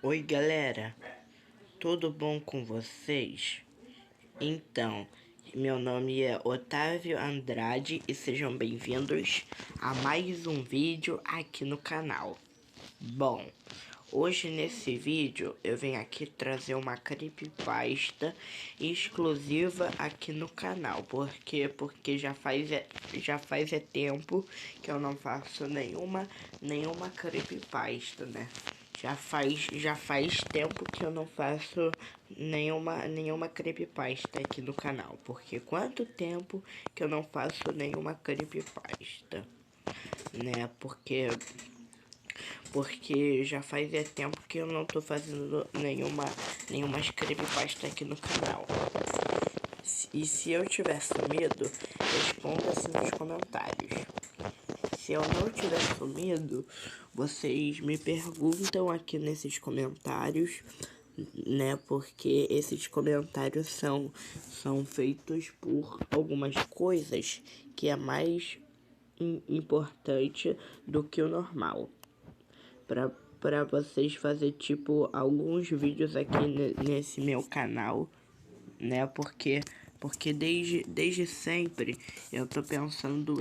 Oi galera, tudo bom com vocês? Então, meu nome é Otávio Andrade e sejam bem-vindos a mais um vídeo aqui no canal. Bom, hoje nesse vídeo eu venho aqui trazer uma creepypasta exclusiva aqui no canal. Porque já faz tempo que eu não faço nenhuma creepypasta, né? Já faz tempo que eu não faço nenhuma creepypasta aqui no canal. Porque quanto tempo que eu não faço nenhuma creepypasta, né? Porque já faz tempo que eu não tô fazendo nenhuma creepypasta aqui no canal. E se eu tiver sumido, responda assim nos comentários. Se eu não tiver sumido, vocês me perguntam aqui nesses comentários, né? Porque esses comentários são feitos por algumas coisas que é mais importante do que o normal. Pra vocês fazer tipo alguns vídeos aqui nesse meu canal, né? Porque desde sempre eu tô pensando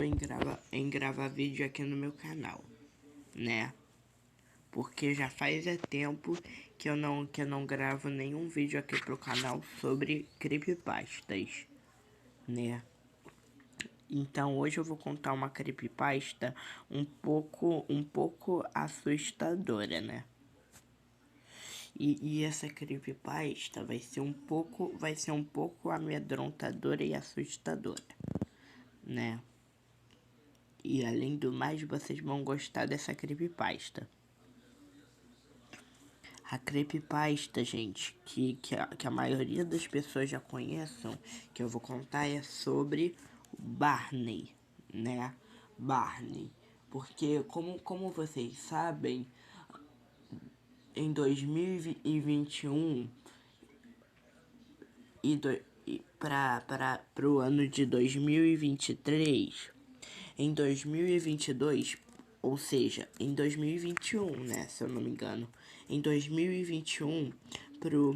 em gravar vídeo aqui no meu canal, né? Porque já faz tempo que eu não gravo nenhum vídeo aqui pro canal sobre creepypastas, né? Então hoje eu vou contar uma creepypasta um pouco assustadora, né? E essa creepypasta vai ser um pouco amedrontadora e assustadora, né? E além do mais, vocês vão gostar dessa creepypasta. A creepypasta, gente, que a maioria das pessoas já conheçam, que eu vou contar, é sobre Barney, né? Barney. Porque, como vocês sabem, em 2021 para o ano de 2023, em 2022, ou seja, em 2021, né, se eu não me engano, em 2021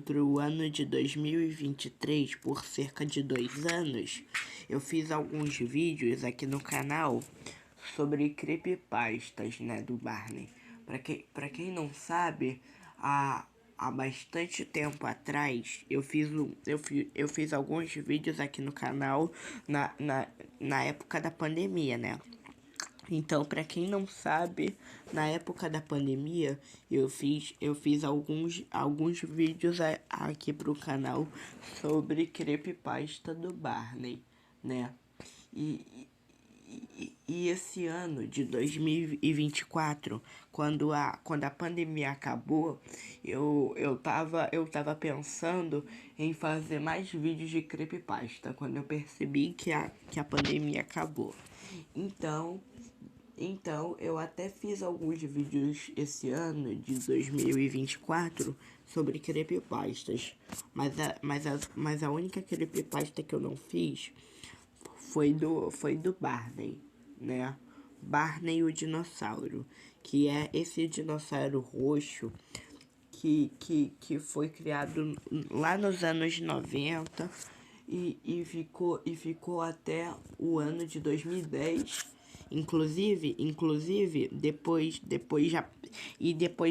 pro ano de 2023, por cerca de 2 anos, eu fiz alguns vídeos aqui no canal sobre creepypastas, né, do Barney. Pra quem não sabe, há bastante tempo atrás eu fiz alguns vídeos aqui no canal na época da pandemia, né? Então, pra quem não sabe, na época da pandemia eu fiz alguns vídeos aqui pro canal sobre creepypasta do Barney, né? E esse ano de 2024, quando a pandemia acabou, eu tava pensando em fazer mais vídeos de creepypasta, quando eu percebi que a pandemia acabou. Então, eu até fiz alguns vídeos esse ano de 2024 sobre creepypastas, mas a única creepypasta que eu não fiz foi do Barney, né? Barney o dinossauro, que é esse dinossauro roxo que foi criado lá nos anos 90 e ficou até o ano de 2010. Inclusive depois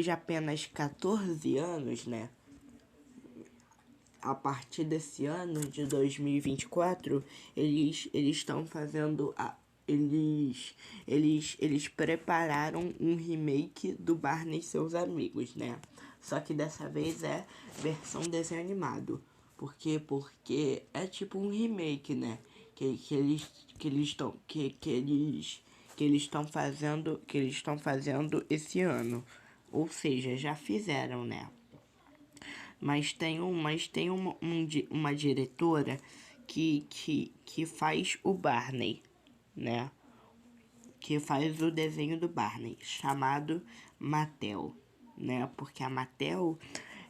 de apenas 14 anos, né? A partir desse ano de 2024, eles estão fazendo eles prepararam um remake do Barney e seus amigos, né? Só que dessa vez é versão desenho animado. Porque é tipo um remake, né? Que eles estão fazendo esse ano. Ou seja, já fizeram, né? Mas tem uma diretora que faz o Barney, né? Que faz o desenho do Barney, chamado Mattel, né? Porque a Mattel,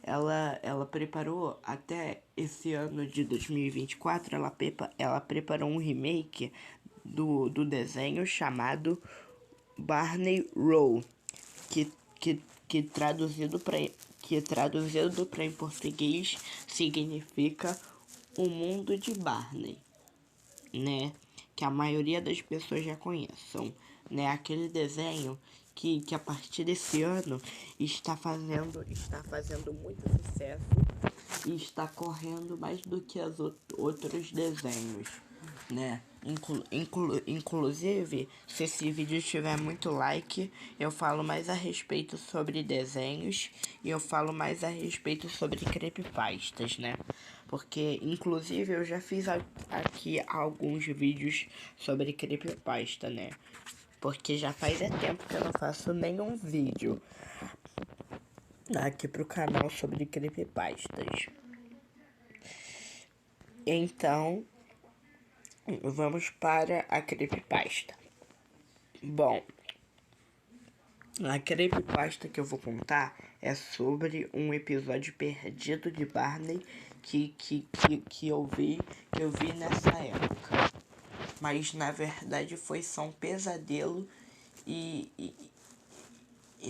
ela preparou até esse ano de 2024, ela preparou um remake do desenho chamado Barney Row, que, que, que traduzido para que traduzido para em português significa O Mundo de Barney, né? Que a maioria das pessoas já conheçam, né? Aquele desenho que a partir desse ano está fazendo muito sucesso e está correndo mais do que os outros desenhos, né? Inclusive, se esse vídeo tiver muito like, eu falo mais a respeito sobre desenhos e eu falo mais a respeito sobre creepypastas, né? Porque, inclusive, eu já fiz aqui alguns vídeos sobre creepypasta, né? Porque já faz tempo que eu não faço nenhum vídeo aqui pro canal sobre creepypastas. Então, vamos para a creepypasta. Bom, a creepypasta que eu vou contar é sobre um episódio perdido de Barney que eu vi nessa época. Mas na verdade foi só um pesadelo e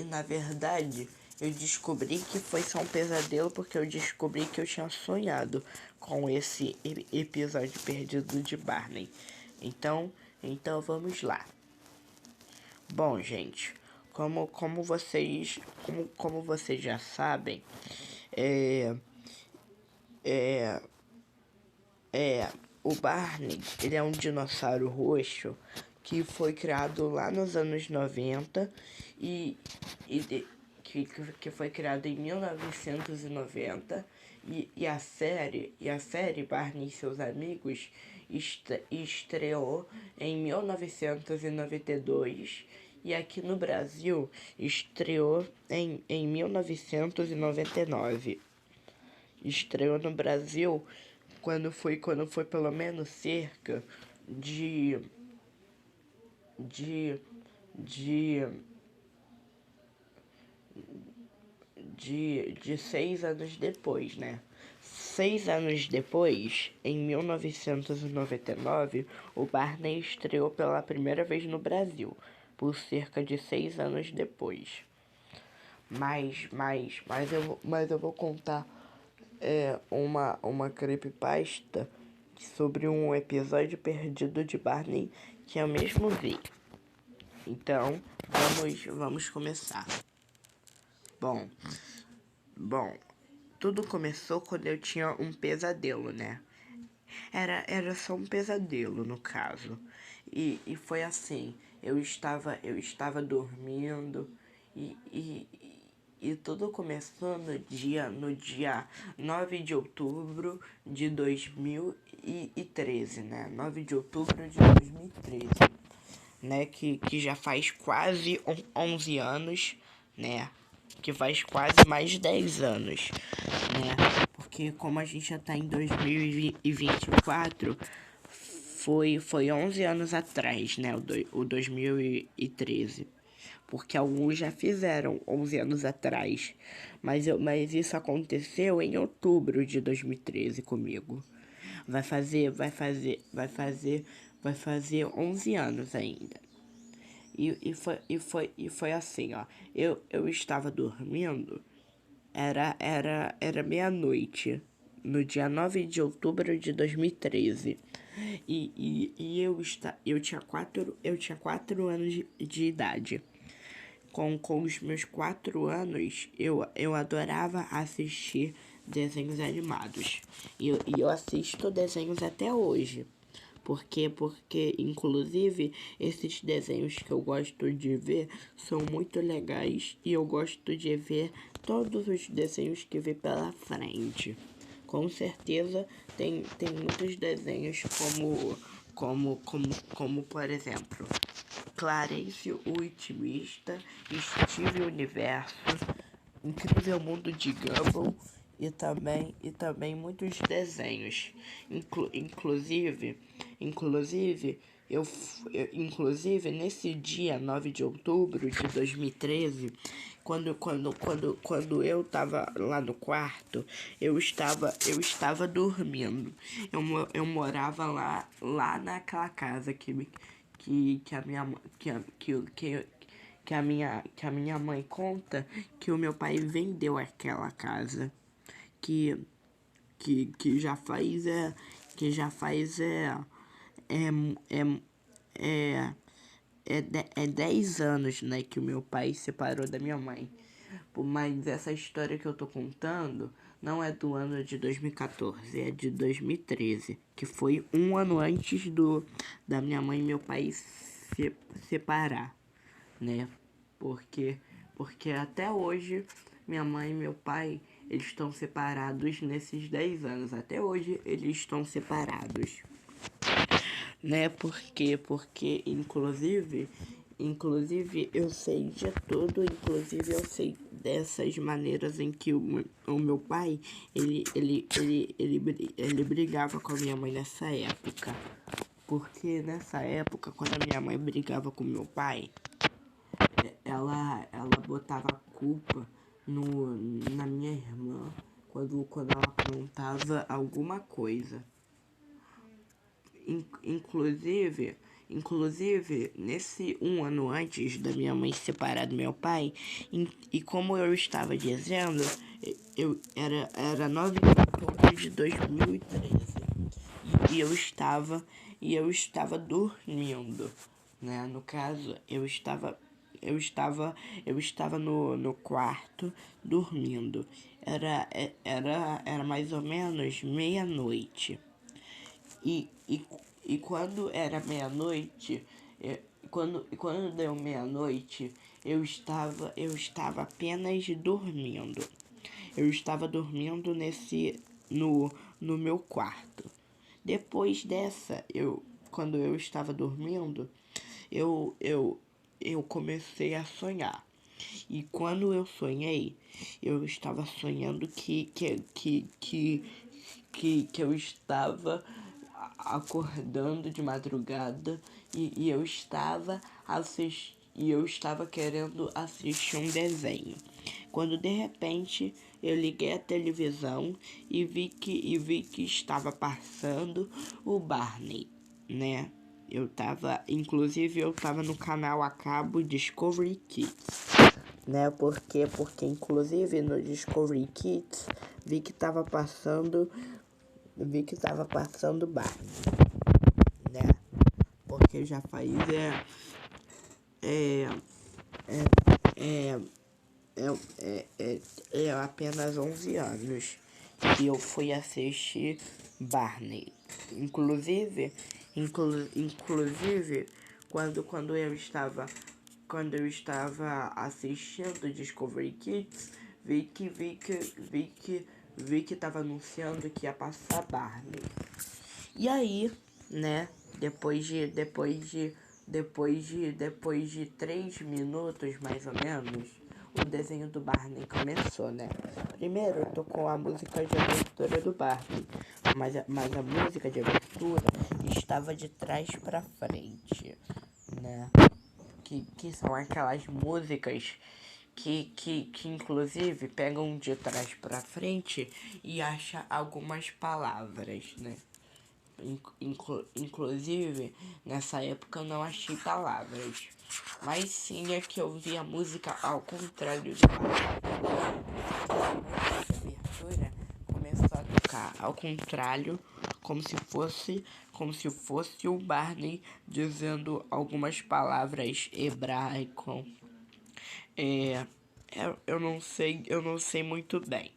na verdade eu descobri que foi só um pesadelo porque eu descobri que eu tinha sonhado com esse episódio perdido de Barney. Então vamos lá. Bom, gente, como vocês já sabem, o Barney, ele é um dinossauro roxo que foi criado lá nos anos 90 que foi criado em 1990 e a série Barney e seus amigos estreou em 1992 e aqui no Brasil estreou em 1999. Estreou no Brasil quando foi pelo menos cerca de 6 anos depois, né? 6 anos depois, em 1999, o Barney estreou pela primeira vez no Brasil, por cerca de 6 anos depois. Mas eu vou contar uma creepypasta sobre um episódio perdido de Barney que eu mesmo vi. Então, vamos começar. Bom, tudo começou quando eu tinha um pesadelo, né? Era só um pesadelo, no caso. E foi assim, eu estava dormindo e tudo começou no dia 9 de outubro de 2013, né? 9 de outubro de 2013, né? Que já faz quase 11 anos, né? Que faz quase mais de 10 anos, né? Porque como a gente já tá em 2024, foi 11 anos atrás, né? O 2013. Porque alguns já fizeram 11 anos atrás. Mas isso aconteceu em outubro de 2013 comigo. Vai fazer 11 anos ainda. E foi assim, ó. Eu estava dormindo, era meia-noite, no dia 9 de outubro de 2013. E eu tinha 4 anos de idade. Com os meus 4 anos, eu adorava assistir desenhos animados. E eu assisto desenhos até hoje. Porque, inclusive, esses desenhos que eu gosto de ver são muito legais e eu gosto de ver todos os desenhos que vê pela frente. Com certeza, tem muitos desenhos como por exemplo, Clarice o Otimista, Steve Universo, Incrível Mundo de Gumball e também muitos desenhos. Inclusive, nesse dia 9 de outubro de 2013, quando eu tava lá no quarto, eu estava dormindo. Eu morava lá naquela casa que a minha que a minha mãe conta que o meu pai vendeu aquela casa. Que, que já faz que já faz é, é, é, é 10 anos, né, que o meu pai separou da minha mãe. Mas essa história que eu tô contando não é do ano de 2014, é de 2013, que foi um ano antes da minha mãe e meu pai se separar, né? Porque até hoje minha mãe e meu pai, eles estão separados nesses 10 anos. Até hoje eles estão separados, né? Porque inclusive eu sei de tudo, inclusive eu sei dessas maneiras em que o meu pai, ele brigava com a minha mãe nessa época. Porque nessa época, quando a minha mãe brigava com meu pai, ela botava a culpa na minha irmã quando ela aprontava alguma coisa. Inclusive, nesse um ano antes da minha mãe se separar do meu pai, e como eu estava dizendo, era 9 de outubro de 2013. E eu estava dormindo, né? No caso, eu estava no quarto dormindo. Era mais ou menos meia-noite. E, e, e quando era meia-noite, quando deu meia-noite, eu estava apenas dormindo. Eu estava dormindo no meu quarto. Depois dessa, quando eu estava dormindo, eu, eu, eu comecei a sonhar. E quando eu sonhei, eu estava sonhando que eu estava acordando de madrugada e eu estava querendo assistir um desenho. Quando de repente eu liguei a televisão e vi que estava passando o Barney, né? Inclusive eu tava no canal a cabo Discovery Kids, né? Porque inclusive no Discovery Kids vi que tava passando Barney, né? Porque já faz é, é, é apenas 11 anos que eu fui assistir Barney. Inclusive quando eu estava assistindo Discovery Kids, vi que tava anunciando que ia passar Barney. E aí, né, depois de 3 minutos, mais ou menos, o desenho do Barney começou, né? Primeiro tocou a música de abertura do Barney, mas a música de abertura estava de trás pra frente, né? Que são aquelas músicas que inclusive pegam de trás pra frente e acha algumas palavras, né? Inclusive, nessa época eu não achei palavras, mas sim é que eu vi a música ao contrário do Barney. A abertura começou a tocar ao contrário, como se fosse o Barney dizendo algumas palavras hebraico. Eu não sei muito bem.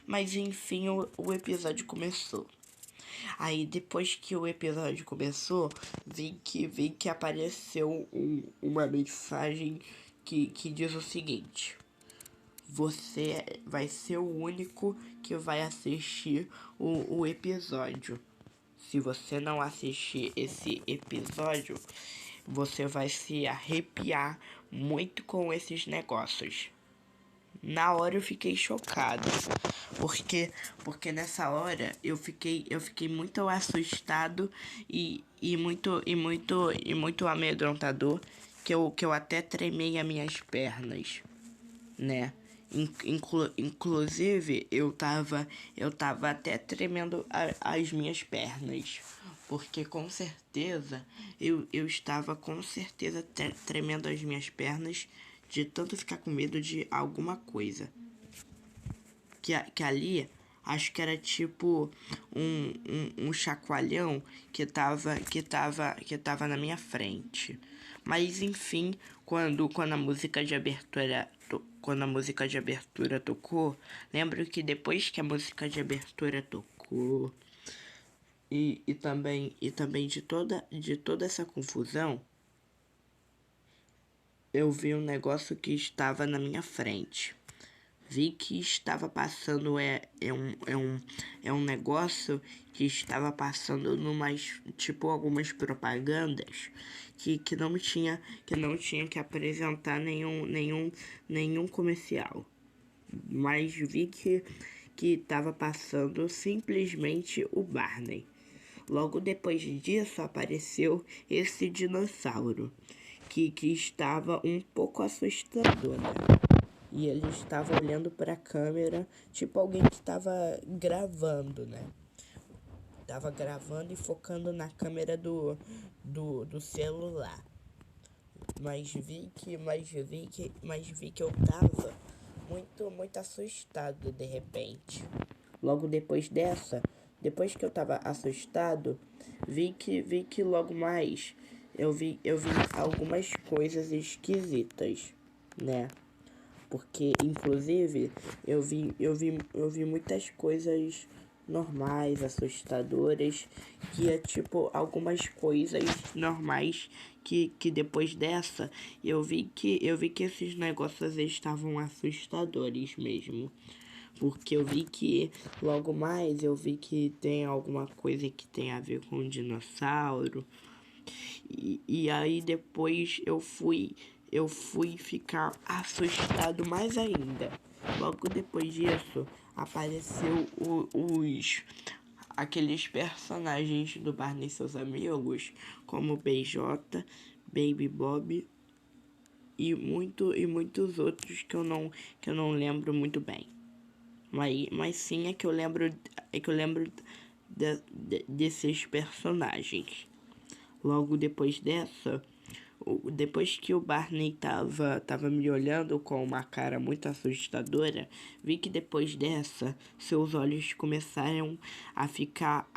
Mas enfim, o episódio começou. Aí depois que o episódio começou, vi que apareceu uma mensagem que diz o seguinte: você vai ser o único que vai assistir o episódio. Se você não assistir esse episódio, você vai se arrepiar muito com esses negócios. Na hora eu fiquei chocado, porque nessa hora eu fiquei muito assustado e muito amedrontador, que eu até tremei as minhas pernas, né? Inclusive eu tava até tremendo as minhas pernas, porque com certeza eu estava com certeza tremendo as minhas pernas de tanto ficar com medo de alguma coisa. Que ali, acho que era tipo um chacoalhão que tava na minha frente. Mas enfim, quando a música de abertura quando a música de abertura tocou, lembro que depois que a música de abertura tocou e também de toda essa confusão, eu vi um negócio que estava na minha frente. Vi que estava passando é um negócio que estava passando numas tipo algumas propagandas que não tinha que apresentar nenhum comercial, mas vi que estava passando simplesmente o Barney. Logo depois disso apareceu esse dinossauro que estava um pouco assustador, né? E ele estava olhando para a câmera, tipo alguém que estava gravando, né? Tava gravando e focando na câmera do celular. Mas vi que eu tava muito assustado de repente. Logo depois que eu tava assustado, vi que logo mais eu vi algumas coisas esquisitas, né? Porque, inclusive, eu vi muitas coisas normais, assustadoras, que é tipo algumas coisas normais que depois dessa eu vi que esses negócios estavam assustadores mesmo. Porque eu vi que logo mais eu vi que tem alguma coisa que tem a ver com dinossauro. E aí depois eu fui ficar assustado mais ainda. Logo depois disso, apareceu aqueles personagens do Barney e seus amigos, como BJ, Baby Bob e muitos outros que eu não lembro muito bem. Mas sim é que eu lembro desses personagens. Logo depois dessa, depois que o Barney tava me olhando com uma cara muito assustadora, vi que depois dessa, seus olhos começaram a ficar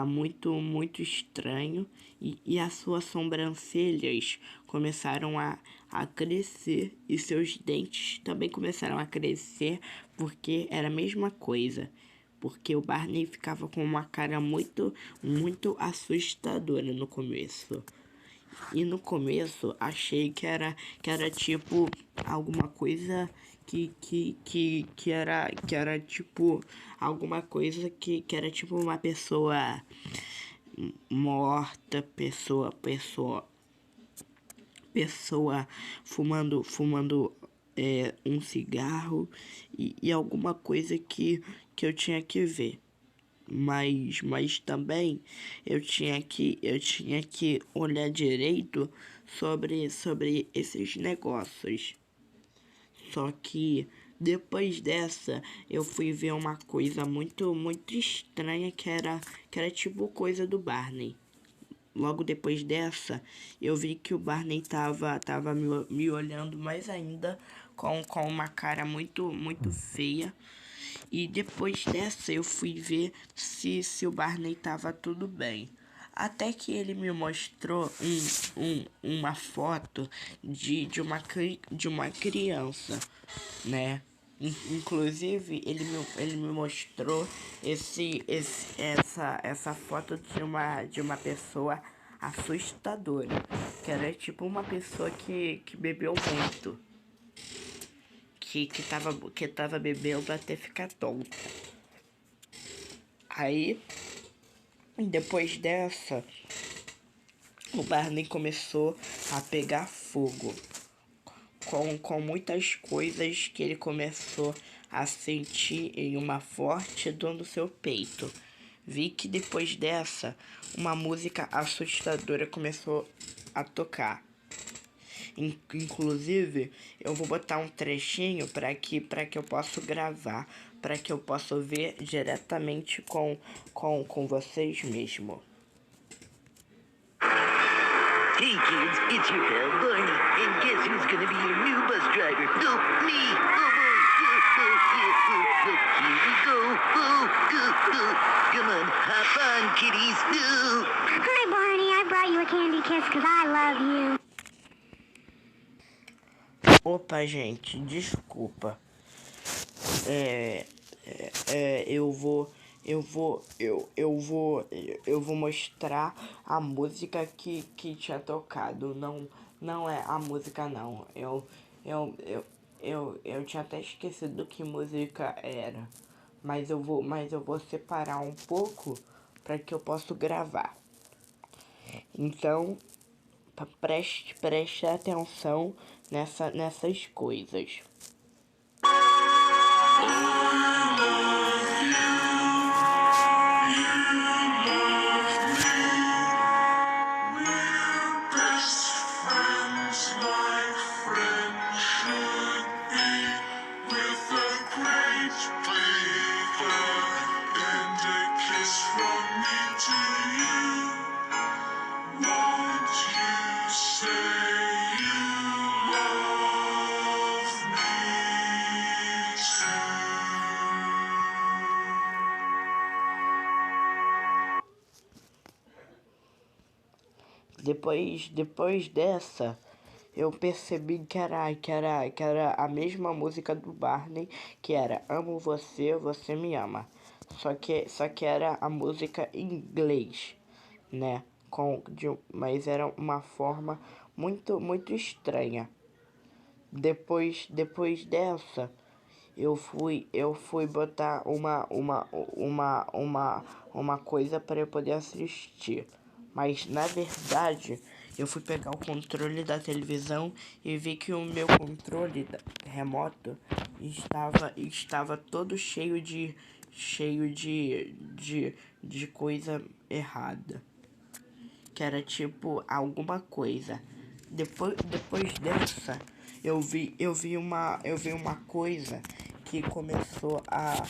muito estranho e as suas sobrancelhas começaram a crescer e seus dentes também começaram a crescer porque era a mesma coisa. Porque o Barney ficava com uma cara muito assustadora no começo. E no começo achei que era tipo alguma coisa que era tipo alguma coisa que era tipo uma pessoa morta, pessoa fumando um cigarro e alguma coisa que eu tinha que ver. Mas também eu tinha que olhar direito sobre esses negócios. Só que depois dessa eu fui ver uma coisa muito estranha que era tipo coisa do Barney. Logo depois dessa, eu vi que o Barney tava me olhando mais ainda com uma cara muito feia. E depois dessa, eu fui ver se o Barney tava tudo bem. Até que ele me mostrou uma foto de uma criança, né? Inclusive, ele me mostrou essa foto de uma pessoa assustadora. Que era tipo uma pessoa que bebeu muito. Que tava bebendo até ficar tonta. Aí, depois dessa, o Barney começou a pegar fogo. Com muitas coisas que ele começou a sentir em uma forte dor no seu peito. Vi que depois dessa, uma música assustadora começou a tocar. Inclusive, eu vou botar um trechinho para que eu possa gravar, para que eu possa ver diretamente com vocês mesmo. Hey kids, it's your pal Barney, and guess who's gonna be your new bus driver? No, me! Oh boy! Here we go! Come on, hop on, kiddies! Hi, Barney. I brought you a candy kiss because I love you. Opa, gente, desculpa. Eu vou mostrar a música que tinha tocado. Não é a música, não. Eu tinha até esquecido que música era. Mas eu vou separar um pouco para que eu possa gravar. Então, preste atenção nessas coisas. Depois dessa, eu percebi que era a mesma música do Barney, que era Amo Você, Você Me Ama. Só que era a música em inglês, né? Mas era uma forma muito estranha. Depois dessa, eu fui botar uma coisa para eu poder assistir. Mas na verdade, eu fui pegar o controle da televisão e vi que o meu controle remoto estava todo cheio de coisa errada. Que era tipo alguma coisa. Depois dessa, eu vi uma coisa que começou a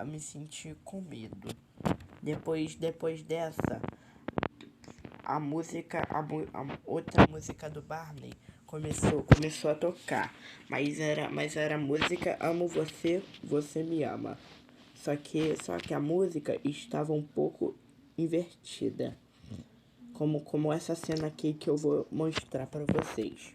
me sentir com medo. Depois dessa, a outra música do Barney começou a tocar. Mas era a música Amo Você, Você Me Ama. Só que a música estava um pouco invertida. Como essa cena aqui que eu vou mostrar para vocês.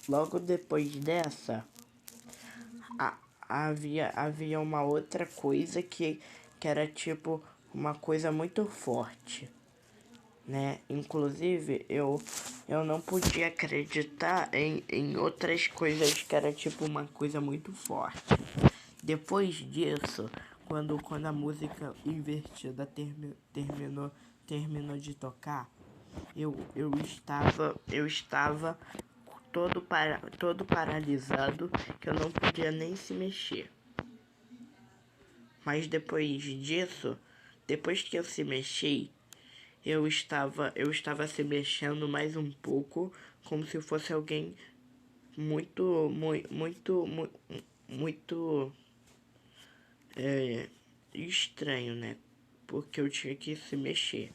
Logo depois dessa, havia uma outra coisa que era tipo uma coisa muito forte, né? Inclusive, eu não podia acreditar em outras coisas que era tipo uma coisa muito forte. Depois disso, quando a música invertida terminou de tocar, eu estava todo paralisado, que eu não podia nem se mexer. Mas depois disso, depois que eu se mexi, eu estava se mexendo mais um pouco, como se fosse alguém muito estranho, né? Porque eu tinha que se mexer.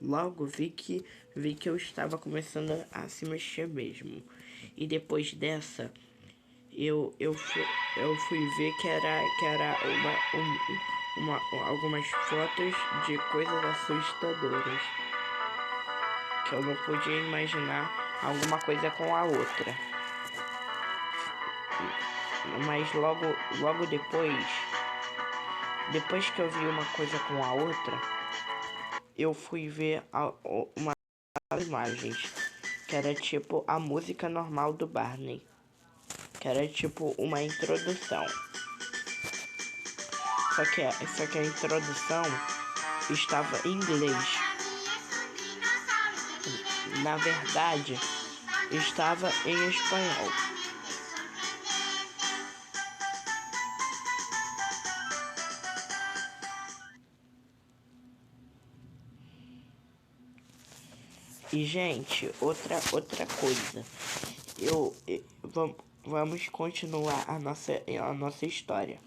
Logo vi que eu estava começando a se mexer mesmo. E depois dessa, eu fui ver que era algumas fotos de coisas assustadoras. Que eu não podia imaginar alguma coisa com a outra. Mas logo depois que eu vi uma coisa com a outra, eu fui ver uma imagens, que era tipo a música normal do Barney, que era tipo uma introdução. Só que a introdução estava em inglês. Na verdade, estava em espanhol. E, gente, outra coisa. Vamos continuar a nossa história.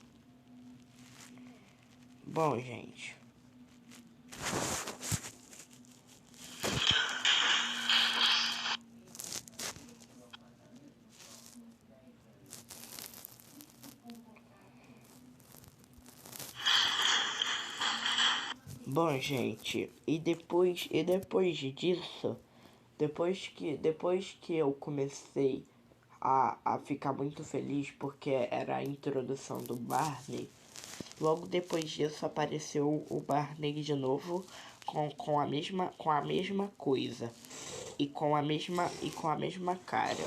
Bom, gente. Bom, gente, e depois disso, depois que eu comecei a ficar muito feliz porque era a introdução do Barney, logo depois disso apareceu o Barney de novo com a mesma coisa e com a mesma cara.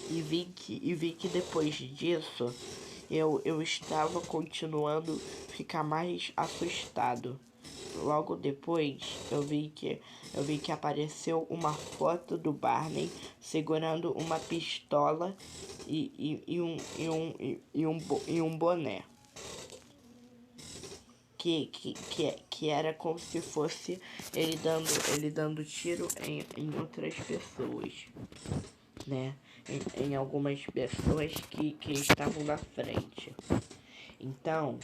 E vi que depois disso eu estava continuando a ficar mais assustado. Logo depois eu vi que apareceu uma foto do Barney segurando uma pistola e um boné. Que era como se fosse ele dando tiro em outras pessoas, né? Em algumas pessoas que estavam na frente. Então,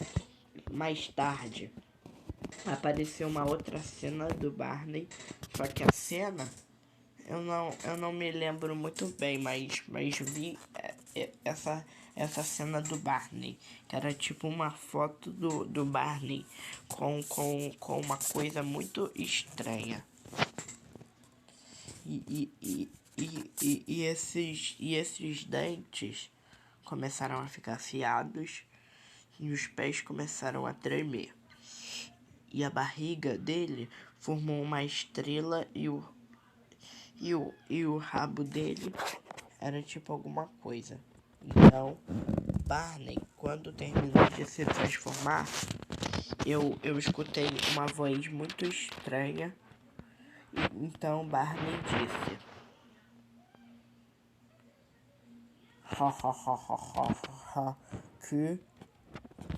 mais tarde, apareceu uma outra cena do Barney, só que a cena eu não me lembro muito bem, mas vi essa cena do Barney, que era tipo uma foto do Barney com uma coisa muito estranha. E esses dentes começaram a ficar afiados e os pés começaram a tremer. E a barriga dele formou uma estrela e o rabo dele era tipo alguma coisa. Então, Barney, quando terminou de se transformar, eu escutei uma voz muito estranha. E então Barney disse: ha ha ha ha ha ha, que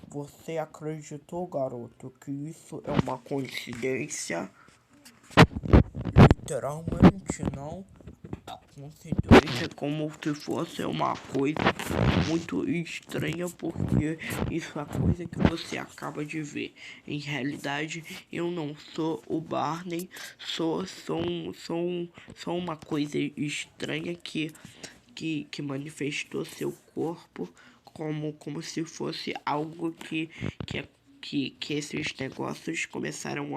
você acreditou, garoto, que isso é uma coincidência? Literalmente não. A coincidência como se fosse uma coisa muito estranha, porque isso é a coisa que você acaba de ver. Em realidade, eu não sou o Barney, sou uma coisa estranha que manifestou seu corpo como se fosse algo que esses negócios começaram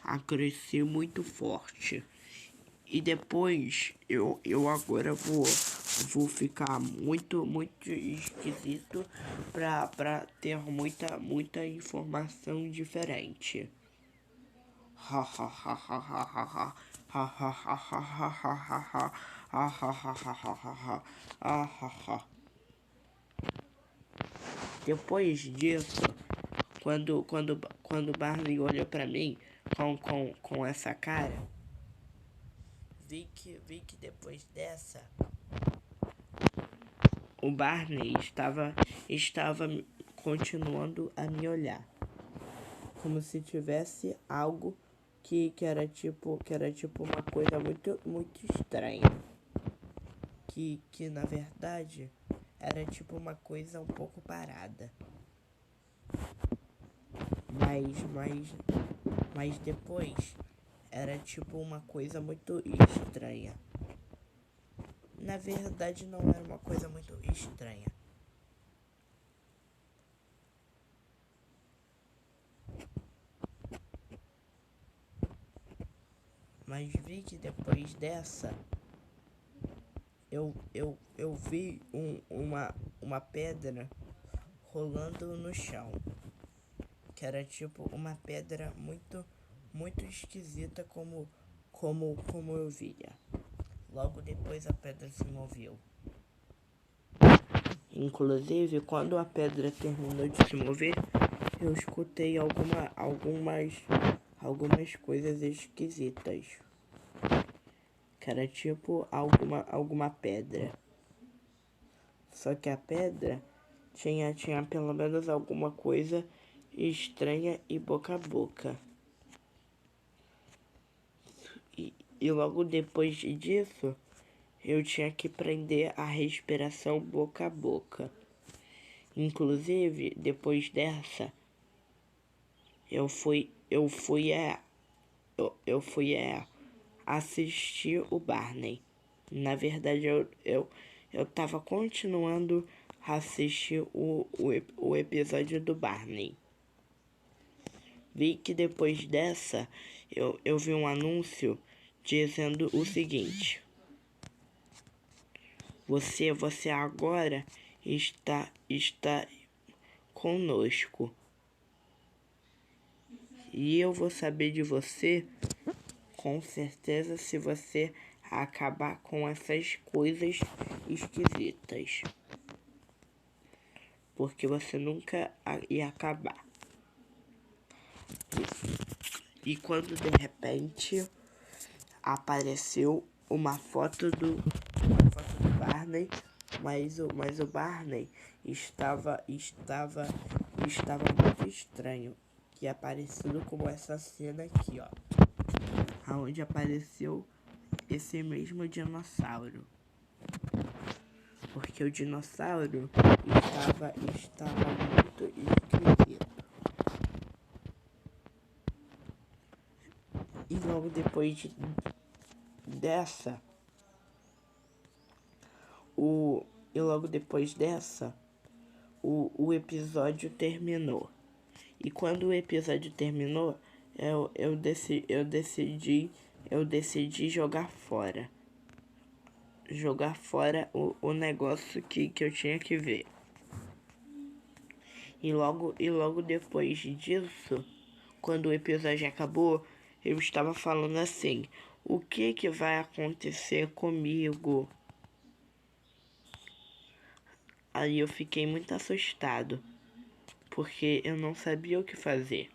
a crescer muito forte. E depois eu agora vou ficar muito esquisito pra ter muita informação diferente. Ha ha ha ha ha ha ha ha ha ha ha ha ha ha ha ha ha ha ha ha. Depois disso, quando Barney olhou pra mim com essa cara, vi que depois dessa o Barney estava continuando a me olhar, como se tivesse algo que era tipo uma coisa muito estranha, que na verdade era tipo uma coisa um pouco parada, mas depois era tipo uma coisa muito estranha. Na verdade não era uma coisa muito estranha. Mas vi que depois dessa eu vi uma pedra rolando no chão, que era tipo uma pedra muito esquisita como eu via. Logo depois a pedra se moveu. Inclusive, quando a pedra terminou de se mover, eu escutei algumas coisas esquisitas. Que era tipo alguma pedra. Só que a pedra tinha pelo menos alguma coisa estranha e boca a boca. E logo depois disso, eu tinha que prender a respiração boca a boca. Inclusive, depois dessa, eu fui assistir o Barney. Na verdade, eu tava continuando a assistir o episódio do Barney. Vi que depois dessa, eu vi um anúncio dizendo o seguinte: Você agora está conosco. E eu vou saber de você, com certeza, se você acabar com essas coisas esquisitas. Porque você nunca ia acabar. E quando de repente apareceu uma foto do Barney, mas o Barney estava muito estranho, que é parecido com essa cena aqui, ó, aonde apareceu esse mesmo dinossauro, porque o dinossauro estava muito esquisito. E logo depois dessa, o episódio terminou. E quando o episódio terminou, eu decidi jogar fora. Jogar fora o negócio que eu tinha que ver. E logo depois disso, quando o episódio acabou, eu estava falando assim: o que vai acontecer comigo? Aí eu fiquei muito assustado, porque eu não sabia o que fazer.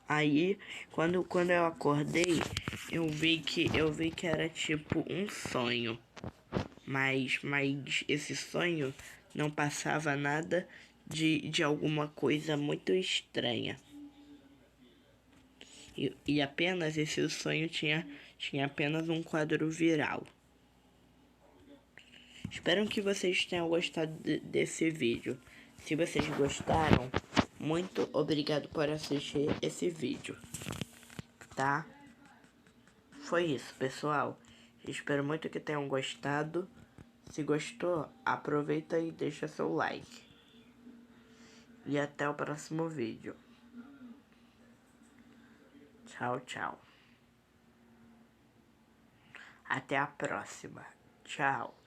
Aí, quando eu acordei, eu vi que era tipo um sonho. Mas esse sonho não passava nada de alguma coisa muito estranha. E apenas esse sonho tinha apenas um quadro viral. Espero que vocês tenham gostado desse vídeo. Se vocês gostaram, muito obrigado por assistir esse vídeo, tá? Foi isso, pessoal. Espero muito que tenham gostado. Se gostou, aproveita e deixa seu like. E até o próximo vídeo. Tchau, tchau. Até a próxima. Tchau.